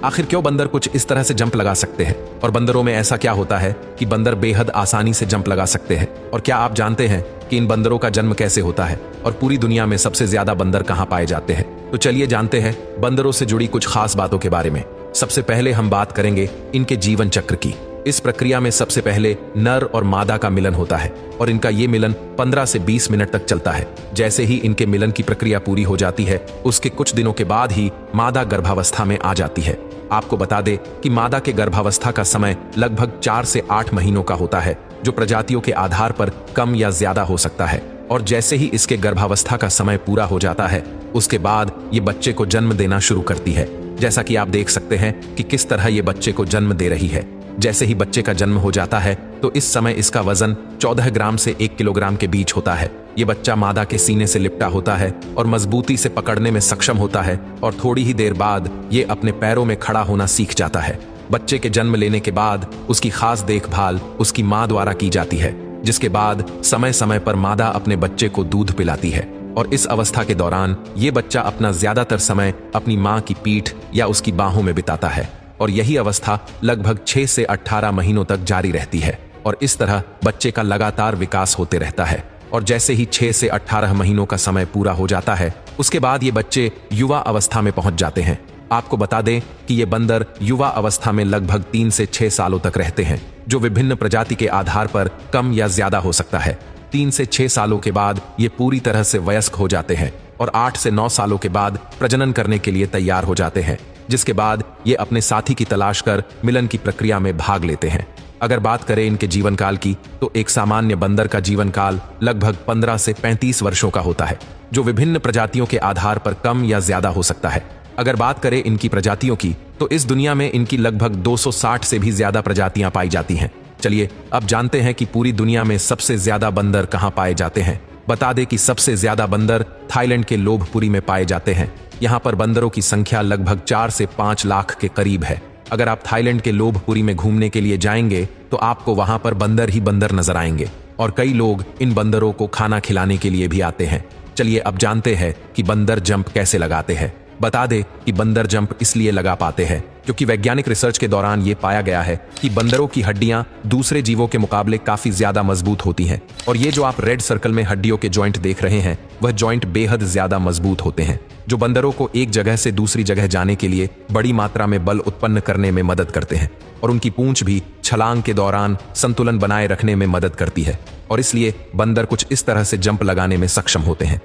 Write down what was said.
आखिर क्यों बंदर कुछ इस तरह से जंप लगा सकते हैं, और बंदरों में ऐसा क्या होता है कि बंदर बेहद आसानी से जंप लगा सकते हैं? और क्या आप जानते हैं कि इन बंदरों का जन्म कैसे होता है और पूरी दुनिया में सबसे ज्यादा बंदर कहाँ पाए जाते हैं? तो चलिए जानते हैं बंदरों से जुड़ी कुछ खास बातों के बारे में। सबसे पहले हम बात करेंगे इनके जीवन चक्र की। इस प्रक्रिया में सबसे पहले नर और मादा का मिलन होता है और इनका ये मिलन 15 से 20 मिनट तक चलता है। जैसे ही इनके मिलन की प्रक्रिया पूरी हो जाती है, उसके कुछ दिनों के बाद ही मादा गर्भावस्था में आ जाती है। आपको बता दें कि मादा के गर्भावस्था का समय लगभग 4 से 8 महीनों का होता है, जो प्रजातियों के आधार पर कम या ज्यादा हो सकता है। और जैसे ही इसके गर्भावस्था का समय पूरा हो जाता है, उसके बाद ये बच्चे को जन्म देना शुरू करती है। जैसा कि आप देख सकते हैं कि किस तरह ये बच्चे को जन्म दे रही है। जैसे ही बच्चे का जन्म हो जाता है तो इस समय इसका वजन 14 ग्राम से 1 किलोग्राम के बीच होता है। ये बच्चा मादा के सीने से लिपटा होता है और मजबूती से पकड़ने में सक्षम होता है, और थोड़ी ही देर बाद ये अपने पैरों में खड़ा होना सीख जाता है। बच्चे के जन्म लेने के बाद उसकी खास देखभाल उसकी माँ द्वारा की जाती है, जिसके बाद समय समय पर मादा अपने बच्चे को दूध पिलाती है। और इस अवस्था के दौरान ये बच्चा अपना ज्यादातर समय अपनी माँ की पीठ या उसकी बाहों में बिताता है, और यही अवस्था लगभग 6 से 18 महीनों तक जारी रहती है। और इस तरह बच्चे का लगातार विकास होते रहता है। और जैसे ही 6 से 18 महीनों का समय पूरा हो जाता है, उसके बाद ये बच्चे युवा अवस्था में पहुंच जाते हैं। आपको बता दें कि ये बंदर युवा अवस्था में लगभग 3 से 6 सालों तक रहते हैं, जो विभिन्न प्रजाति के आधार पर कम या ज्यादा हो सकता है। 3 से 6 सालों के बाद ये पूरी तरह से वयस्क हो जाते हैं और 8 से 9 सालों के बाद प्रजनन करने के लिए तैयार हो जाते हैं, जिसके बाद ये अपने साथी की तलाश कर मिलन की प्रक्रिया में भाग लेते हैं। अगर बात करें इनके जीवन काल की, तो एक सामान्य बंदर का जीवन काल लगभग 15 से 35 वर्षों का होता है, जो विभिन्न प्रजातियों के आधार पर कम या ज्यादा हो सकता है। अगर बात करें इनकी प्रजातियों की, तो इस दुनिया में इनकी लगभग 260 से भी ज्यादा प्रजातियां पाई जाती हैं। चलिए अब जानते हैं कि पूरी दुनिया में सबसे ज्यादा बंदर कहां पाए जाते हैं। बता दें कि सबसे ज्यादा बंदर थाईलैंड के लोभपुरी में पाए जाते हैं। यहाँ पर बंदरों की संख्या लगभग 4 से 5 लाख के करीब है। अगर आप थाईलैंड के लोभपुरी में घूमने के लिए जाएंगे तो आपको वहां पर बंदर ही बंदर नजर आएंगे, और कई लोग इन बंदरों को खाना खिलाने के लिए भी आते हैं। चलिए अब जानते हैं कि बंदर जंप कैसे लगाते हैं। बता दें कि बंदर जंप इसलिए लगा पाते हैं क्योंकि वैज्ञानिक रिसर्च के दौरान ये पाया गया है कि बंदरों की हड्डियां दूसरे जीवों के मुकाबले काफी ज्यादा मजबूत होती हैं, और ये जो आप रेड सर्कल में हड्डियों के जॉइंट देख रहे हैं, वह जॉइंट बेहद ज्यादा मजबूत होते हैं, जो बंदरों को एक जगह से दूसरी जगह जाने के लिए बड़ी मात्रा में बल उत्पन्न करने में मदद करते हैं। और उनकी पूंछ भी छलांग के दौरान संतुलन बनाए रखने में मदद करती है, और इसलिए बंदर कुछ इस तरह से जंप लगाने में सक्षम होते हैं।